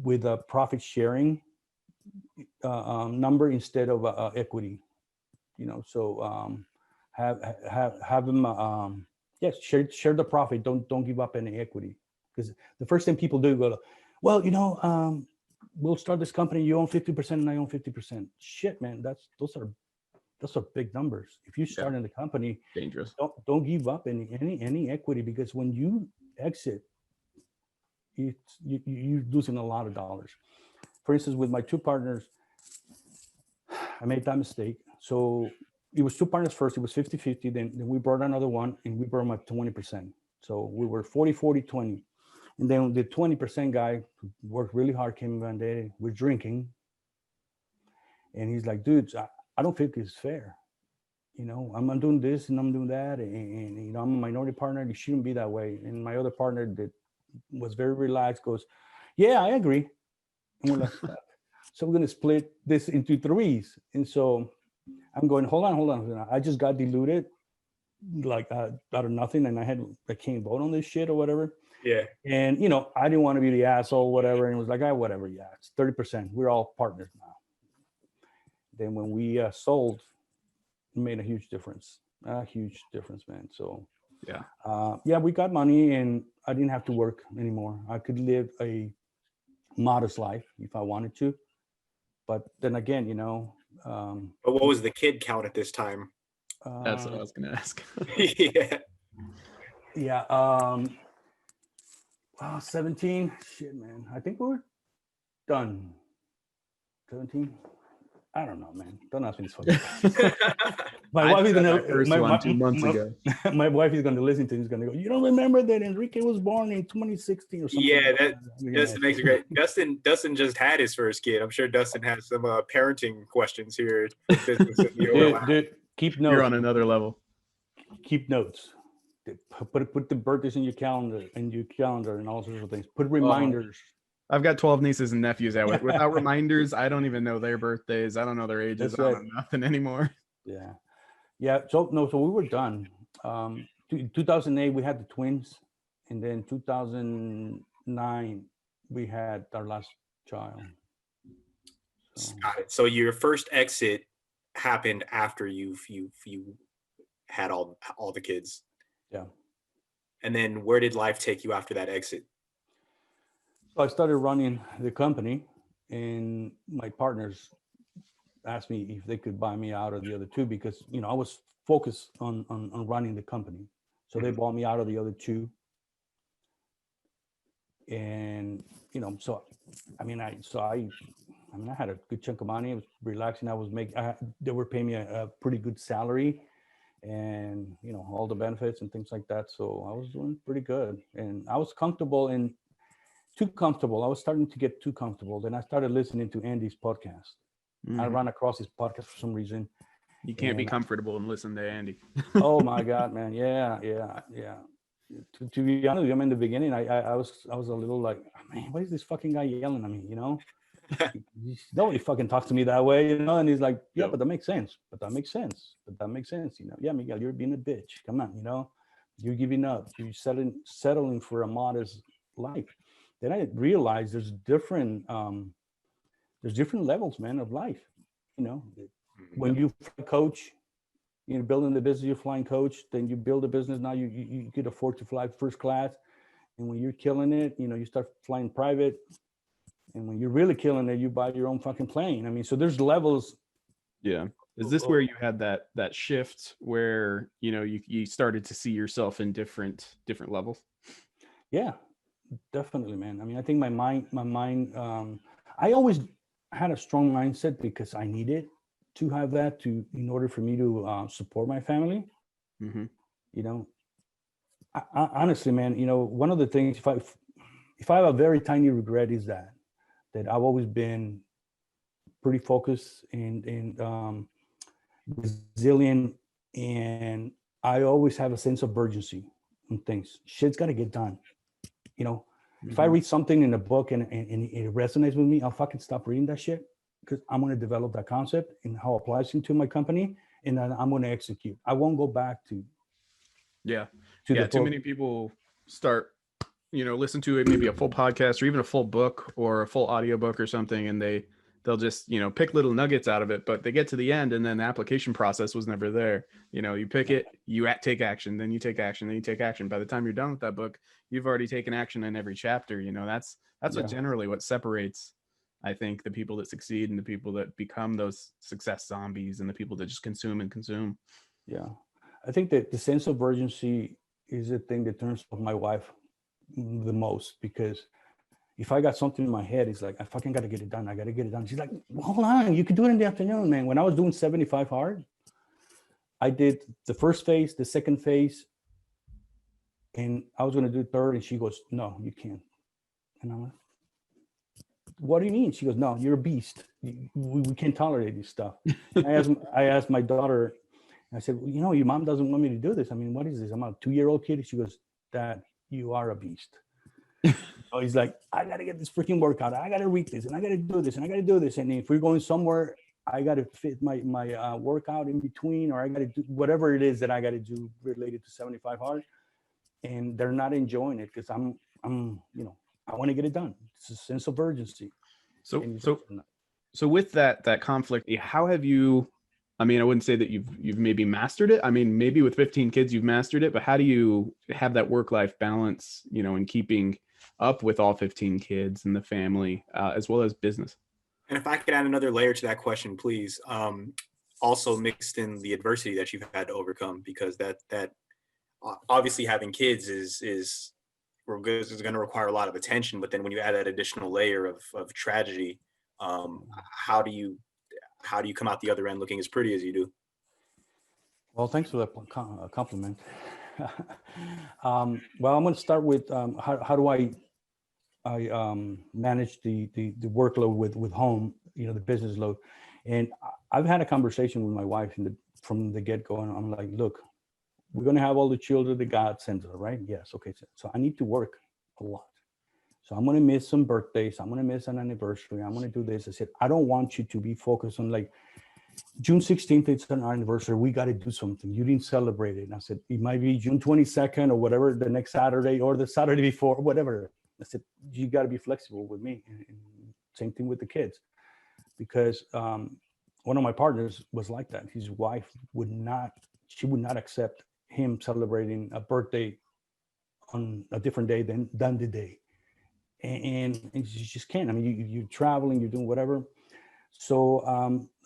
with a profit sharing number instead of equity. You know, so have them yes, share the profit. Don't give up any equity, because the first thing people do go, well, you know, we'll start this company. You own 50% and I own 50%. Shit, man, those are big numbers. If you start in the company, dangerous. Don't give up any equity, because when you exit, you're losing a lot of dollars. For instance, with my 2 partners, I made that mistake. So it was 2 partners first. It was 50-50. Then we brought another one, and we brought him up 20%. So we were 40-40-20. And then the 20% guy worked really hard, came one day, we're drinking. And he's like, dude, I don't think it's fair. You know, I'm doing this and I'm doing that. And you know, I'm a minority partner. It shouldn't be that way. And my other partner that was very relaxed goes, yeah, I agree. And we're like, so we're going to split this into 3s. And so I'm going, hold on. I just got diluted like out of nothing. And I can't vote on this shit or whatever. Yeah. And, you know, I didn't want to be the asshole, whatever. And it was like, whatever. Yeah, it's 30%. We're all partners now. Then when we sold, it made a huge difference. Man. So yeah, we got money, and I didn't have to work anymore. I could live a modest life if I wanted to. But then again, you know. But what was the kid count at this time? That's what I was going to ask. Yeah. Yeah. Wow, 17. Shit, man. I think we were done. 17. I don't know, man. Don't ask me this fucking. My wife is gonna. My 2 months ago. My wife is gonna listen to this. Gonna go. You don't remember that Enrique was born in 2016 or something? Yeah, Dustin makes it great. Dustin just had his first kid. I'm sure Dustin has some parenting questions here. Dude, keep notes. You're on another level. Keep notes. Put the birthdays in your calendar and all sorts of things. Put reminders. I've got 12 nieces and nephews that without reminders, I don't even know their birthdays. I don't know their ages. I don't know nothing anymore. Yeah. So we were done. 2008 we had the twins, and then 2009 we had our last child. Got it. So your first exit happened after you had all the kids. Yeah. And then where did life take you after that exit? So I started running the company, and my partners asked me if they could buy me out of the other 2, because, you know, I was focused on running the company. So they bought me out of the other 2. And, you know, so, I mean, I had a good chunk of money. I was relaxing. They were paying me a pretty good salary, and, you know, all the benefits and things like that. So I was doing pretty good, and I was comfortable, and too comfortable. I was starting to get too comfortable. Then I started listening to Andy's podcast. I ran across his podcast for some reason. You can't be comfortable and listen to Andy. Oh my God, man. Yeah. To be honest with you, in the beginning, I was a little like, man, what is this fucking guy yelling at me? You know, nobody fucking talks to me that way, you know. And he's like, yeah, but that makes sense. But that makes sense. You know, yeah, Miguel, you're being a bitch. Come on, you know, you're giving up. You're settling for a modest life. Then I realized there's different levels, man, of life. You know, when you coach, you're building the business, you're flying coach, then you build a business. Now you could afford to fly first class. And when you're killing it, you know, you start flying private. And when you're really killing it, you buy your own fucking plane. I mean, so there's levels. Yeah. Is this where you had that shift where, you know, you started to see yourself in different levels? Yeah, definitely, man. I mean, I think my mind, I always had a strong mindset because I needed to have that in order for me to support my family. You know, I, honestly, man, you know, one of the things, if I have a very tiny regret, is that I've always been pretty focused and resilient, and I always have a sense of urgency on things. Shit's got to get done. You know, if I read something in a book and it resonates with me, I'll fucking stop reading that shit, because I'm going to develop that concept and how it applies into my company, and then I'm going to execute. I won't go back to. Too many people start, you know, listen to maybe a full podcast or even a full book or a full audiobook or something, and they'll just, you know, pick little nuggets out of it, but they get to the end and then the application process was never there. You know, you pick it, you take action, then you take action, then you take action. By the time you're done with that book, you've already taken action in every chapter. You know, that's what separates, I think, the people that succeed and the people that become those success zombies and the people that just consume and consume. Yeah. I think that the sense of urgency is the thing that turns off my wife the most, because if I got something in my head, it's like, I fucking got to get it done. I got to get it done. She's like, well, hold on, you can do it in the afternoon, man. When I was doing 75 hard, I did the first phase, the second phase, and I was going to do third. And she goes, no, you can't. And I'm like, what do you mean? She goes, no, you're a beast. We can't tolerate this stuff. I asked my daughter, I said, well, you know, your mom doesn't want me to do this. I mean, what is this? I'm a 2-year-old kid. She goes, Dad, you are a beast. Oh, he's like, I got to get this freaking workout. I got to read this, and I got to do this, and I got to do this. And if we're going somewhere, I got to fit my workout in between, or I got to do whatever it is that I got to do related to 75 hard. And they're not enjoying it because I'm, you know, I want to get it done. It's a sense of urgency. So with that conflict, how have you, I mean, I wouldn't say that you've maybe mastered it. I mean, maybe with 15 kids, you've mastered it, but how do you have that work-life balance, you know, in keeping up with all 15 kids and the family, as well as business? And if I could add another layer to that question, please, also mixed in the adversity that you've had to overcome, because that obviously having kids is going to require a lot of attention. But then when you add that additional layer of tragedy, how do you come out the other end looking as pretty as you do? Well, thanks for that compliment. Well, I'm going to start with how do I manage the workload with home, you know, the business load. And I've had a conversation with my wife from the get-go, and I'm like, look, we're going to have all the children that God sends us, right? Yes. Okay. So I need to work a lot. So I'm going to miss some birthdays. I'm going to miss an anniversary. I'm going to do this. I said, I don't want you to be focused on like June 16th, it's an anniversary. We got to do something. You didn't celebrate it. And I said, it might be June 22nd or whatever, the next Saturday or the Saturday before, whatever. I said, you got to be flexible with me. And same thing with the kids, because one of my partners was like that. His wife would not accept him celebrating a birthday on a different day than the day. And you just can't. I mean, you're traveling, you're doing whatever. So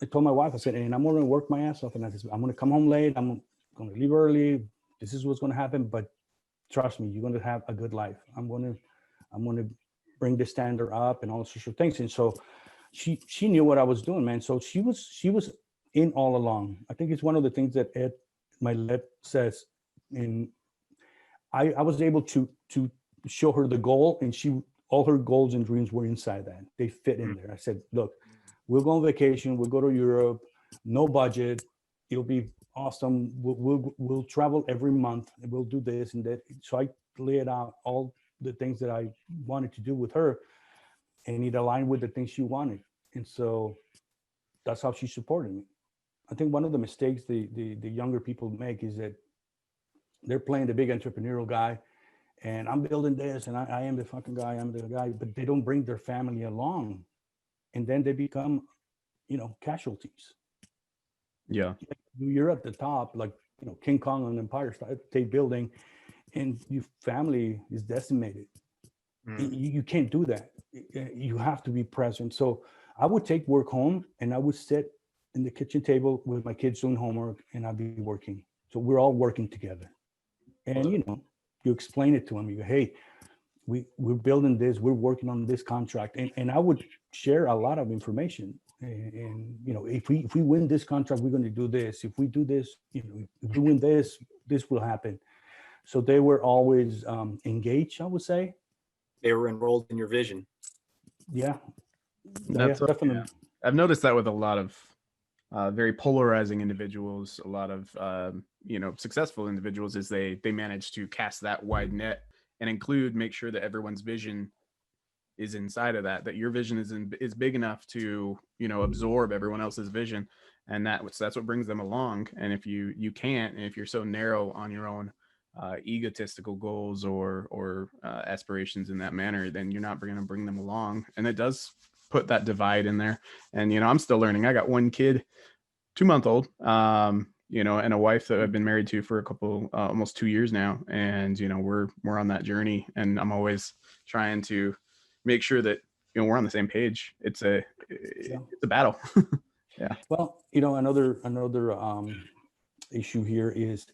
I told my wife, I said, and I'm going to work my ass off. And I said, I'm going to come home late. I'm going to leave early. This is what's going to happen. But trust me, you're going to have a good life. I'm going I'm going to bring the standard up and all sorts of things. And so she knew what I was doing, man. So she was in all along. I think it's one of the things that my lead says. And I was able to show her the goal, and all her goals and dreams were inside that. They fit in there. I said, look, we'll go on vacation. We'll go to Europe, no budget. It'll be awesome. We'll travel every month, and we'll do this and that. So I laid out all the things that I wanted to do with her, and it aligned with the things she wanted. And so that's how she supported me. I think one of the mistakes the younger people make is that they're playing the big entrepreneurial guy, and I'm building this, and I am the fucking guy, I'm the guy, but they don't bring their family along. And then they become, casualties. Yeah. You're at the top, like, King Kong on Empire State Building, and your family is decimated. You can't do that. You have to be present. So I would take work home, and I would sit in the kitchen table with my kids doing homework, and I'd be working. So we're all working together. And, you explain it to them. You go, hey, we're building this, we're working on this contract. And I would share a lot of information. And if we win this contract, we're going to do this. If we do this, if we win this will happen. So they were always engaged, I would say. They were enrolled in your vision. Yeah. That's definitely. Yeah. I've noticed that with a lot of very polarizing individuals, a lot of successful individuals, is they manage to cast that wide net and make sure that everyone's vision is inside of that your vision is big enough to absorb everyone else's vision, and that's what brings them along. And if you can't, and if you're so narrow on your own egotistical goals or aspirations in that manner, then you're not going to bring them along, and it does put that divide in there. And I'm still learning. I got one kid, 2-month-old, and a wife that I've been married to for a couple almost 2 years now, and we're on that journey, and I'm always trying to make sure that we're on the same page. It's a battle. Yeah. Well, another issue here is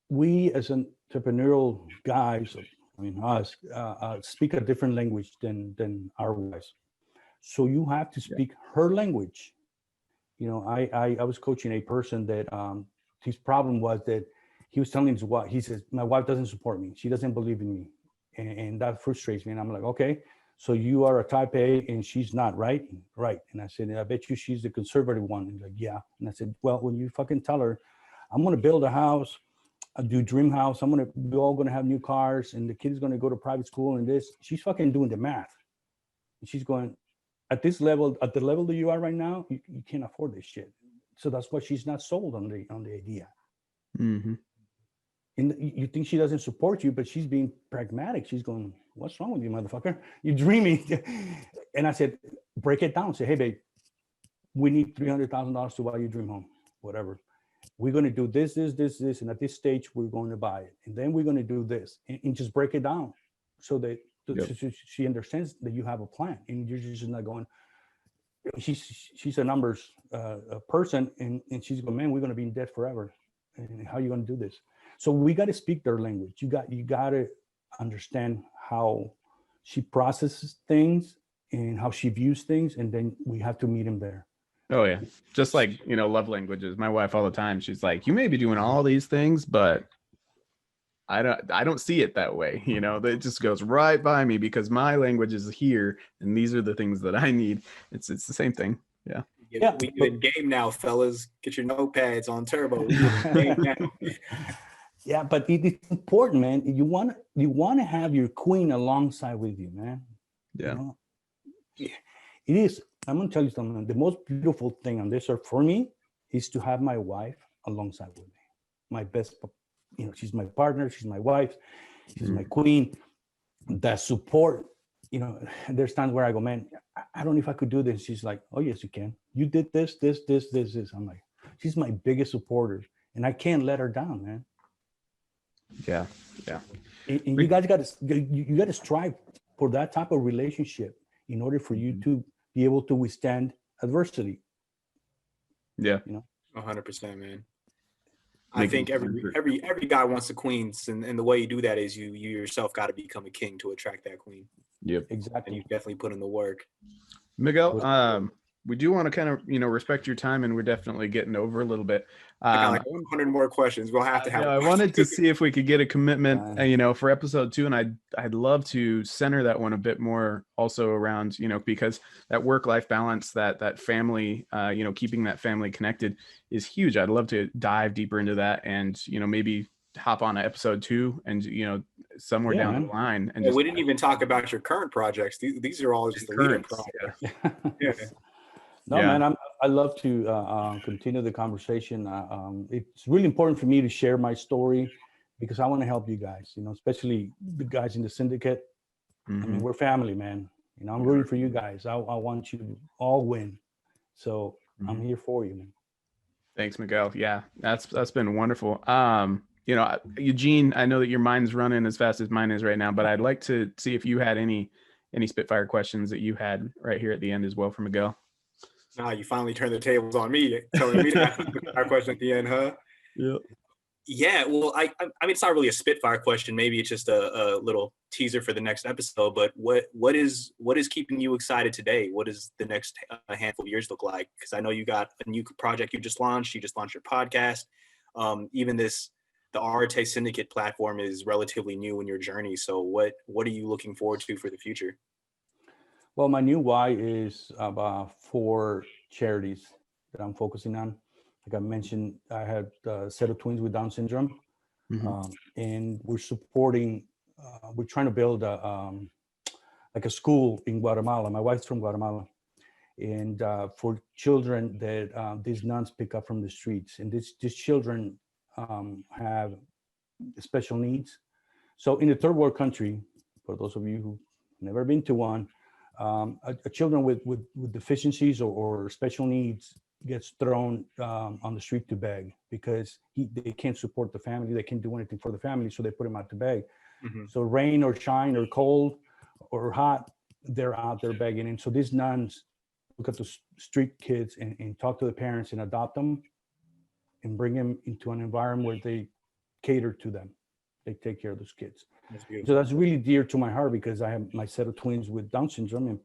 we as entrepreneurial guys, us, speak a different language than our wives. So you have to speak her language. I was coaching a person that his problem was that he was telling his wife, he says, my wife doesn't support me. She doesn't believe in me. And that frustrates me. And I'm like, okay, so you are a type A and she's not, right? Right. And I said, I bet you she's the conservative one. And he's like, yeah. And I said, well, when you fucking tell her, I'm going to build a house, I do dream house, we're all going to have new cars, and the kid's going to go to private school and this, she's fucking doing the math. And she's going, at this level, at the level that you are right now, you can't afford this shit. So that's why she's not sold on the idea. Mm-hmm. And you think she doesn't support you, but she's being pragmatic. She's going, what's wrong with you, motherfucker? You're dreaming. And I said, break it down. Say, hey, babe, we need $300,000 to buy your dream home, whatever. We're going to do this. And at this stage, we're going to buy it. And then we're going to do this, and just break it down so that she understands that you have a plan, and you're just not going, she's a numbers person, and she's going, man, we're going to be in debt forever. And how are you going to do this? So we got to speak their language. You got to understand how she processes things and how she views things, and then we have to meet him there. Oh yeah, just like love languages. My wife all the time, she's like, you may be doing all these things, but I don't see it that way. It just goes right by me because my language is here, and these are the things that I need. It's the same thing. Yeah. We get in game now, fellas. Get your notepads on turbo. We get in game now. Yeah, but it's important, man. You want to have your queen alongside with you, man. Yeah. It is. I'm gonna tell you something. The most beautiful thing on this earth for me is to have my wife alongside with me. My best, she's my partner. She's my wife. She's my queen. That support. There's times where I go, man, I don't know if I could do this. She's like, oh yes, you can. You did this. I'm like, she's my biggest supporter, and I can't let her down, man. Yeah. And you guys got to strive for that type of relationship in order for you to be able to withstand adversity. Yeah. 100%, man. I think every guy wants a queen, and the way you do that is you yourself got to become a king to attract that queen. Yep, exactly. And you definitely put in the work. Miguel, we do want to kind of respect your time, and we're definitely getting over a little bit. I got like 100 more questions. We'll have to have. I wanted to see if we could get a commitment, for episode 2, and I'd love to center that one a bit more, also around because that work-life balance, that family, keeping that family connected is huge. I'd love to dive deeper into that, and maybe hop on to episode 2, and somewhere down the line. And we didn't even talk about your current projects. These are all just the leading projects. Yeah. No, man, I love to continue the conversation. It's really important for me to share my story because I want to help you guys, especially the guys in the syndicate. I mean, we're family, man. I'm rooting for you guys. I want you to all win. So I'm here for you, man. Thanks, Miguel. Yeah, that's been wonderful. Eugene, I know that your mind's running as fast as mine is right now, but I'd like to see if you had any Spitfire questions that you had right here at the end as well for Miguel. Now you finally turned the tables on me, telling me to ask our question at the end, huh? Yeah. Yeah. Well, I mean, it's not really a Spitfire question. Maybe it's just a little teaser for the next episode. But what is keeping you excited today? What does the next handful of years look like? Because I know you got a new project you just launched. You just launched your podcast. Even the Arete Syndicate platform is relatively new in your journey. So what are you looking forward to for the future? Well, my new why is about 4 charities that I'm focusing on. Like I mentioned, I had a set of twins with Down syndrome, and we're supporting. We're trying to build a school in Guatemala. My wife's from Guatemala, and for children that these nuns pick up from the streets, and these children have special needs. So in a third world country, for those of you who've never been to one, a children with deficiencies or special needs gets thrown on the street to beg because they can't support the family. They can't do anything for the family, so they put him out to beg. So rain or shine or cold or hot, they're out there begging. And so these nuns look at the street kids and talk to the parents and adopt them and bring them into an environment where they cater to them. They take care of those kids. So that's really dear to my heart because I have my set of twins with Down syndrome,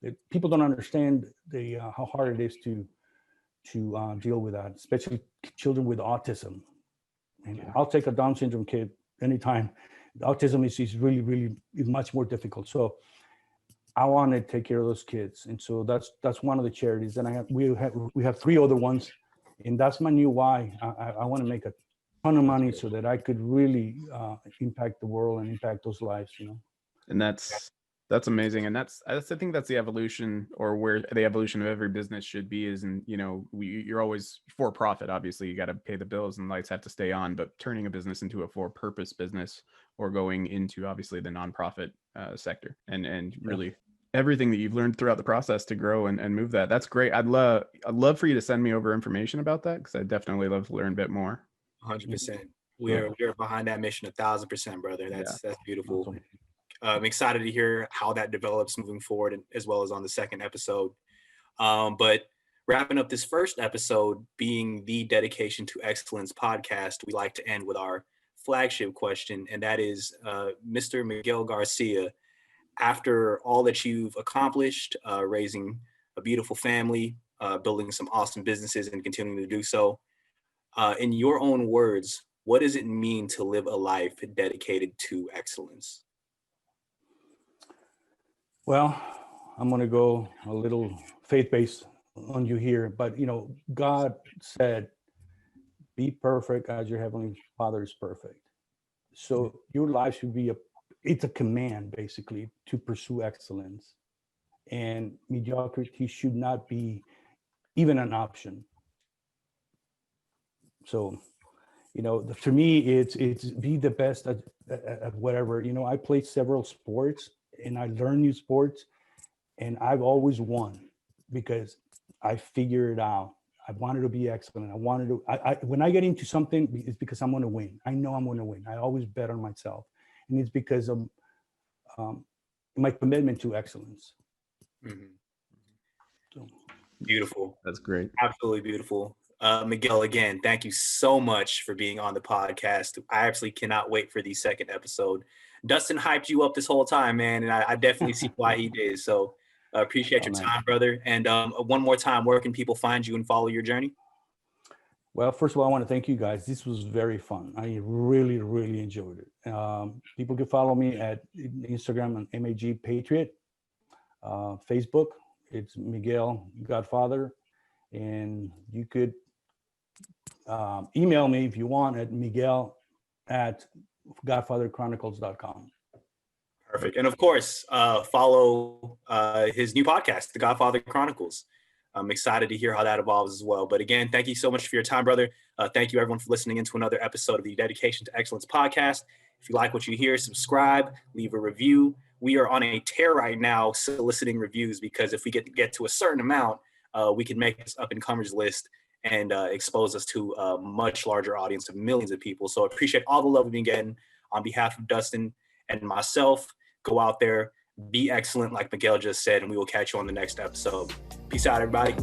and people don't understand how hard it is to deal with that, especially children with autism. And I'll take a Down syndrome kid anytime. Autism is really, really much more difficult. So I want to take care of those kids, and so that's one of the charities. And we have 3 other ones, and that's my new why. I want to make a ton of money so that I could really impact the world and impact those lives, And that's amazing. And I think that's the evolution, or where the evolution of every business should be is, you're always for profit. Obviously you got to pay the bills and lights have to stay on, but turning a business into a for purpose business, or going into obviously the nonprofit sector and really everything that you've learned throughout the process to grow and move that's great. I'd love for you to send me over information about that, because I definitely love to learn a bit more. 100%. We're behind that mission 1,000%, brother. That's beautiful. Awesome. I'm excited to hear how that develops moving forward, as well as on the second episode. But wrapping up this first episode, being the Dedication to Excellence podcast, we like to end with our flagship question, and that is, Mr. Miguel Garcia, after all that you've accomplished, raising a beautiful family, building some awesome businesses and continuing to do so, in your own words, what does it mean to live a life dedicated to excellence? Well, I'm going to go a little faith-based on you here, but God said, be perfect as your heavenly Father is perfect. So your life should be it's a command, basically, to pursue excellence, and mediocrity should not be even an option. So, for me, it's be the best at whatever. I played several sports and I learned new sports, and I've always won because I figured it out. I wanted to be excellent. I wanted to. When I get into something, it's because I'm going to win. I know I'm going to win. I always bet on myself, and it's because of my commitment to excellence. Beautiful. That's great. Absolutely beautiful. Miguel, again, thank you so much for being on the podcast. I absolutely cannot wait for the second episode. Dustin hyped you up this whole time, man, and I definitely see why he did. So appreciate your time, brother. And one more time, where can people find you and follow your journey? Well, first of all, I want to thank you guys. This was very fun. I really, really enjoyed it. People can follow me at Instagram on MAG Patriot. Facebook, it's Miguel Godfather. And you could email me if you want at miguel@godfatherchronicles.com. Perfect. And of course, follow his new podcast, The Godfather Chronicles. I'm excited to hear how that evolves as well. But again, thank you so much for your time, brother. Thank you, everyone, for listening into another episode of the Dedication to Excellence podcast. If you like what you hear, subscribe, leave a review. We are on a tear right now soliciting reviews, because if we get to a certain amount, we can make this up-and-comers list and expose us to a much larger audience of millions of people. So I appreciate all the love we've been getting. On behalf of Dustin and myself, go out there, be excellent, like Miguel just said, and we will catch you on the next episode. Peace out, everybody.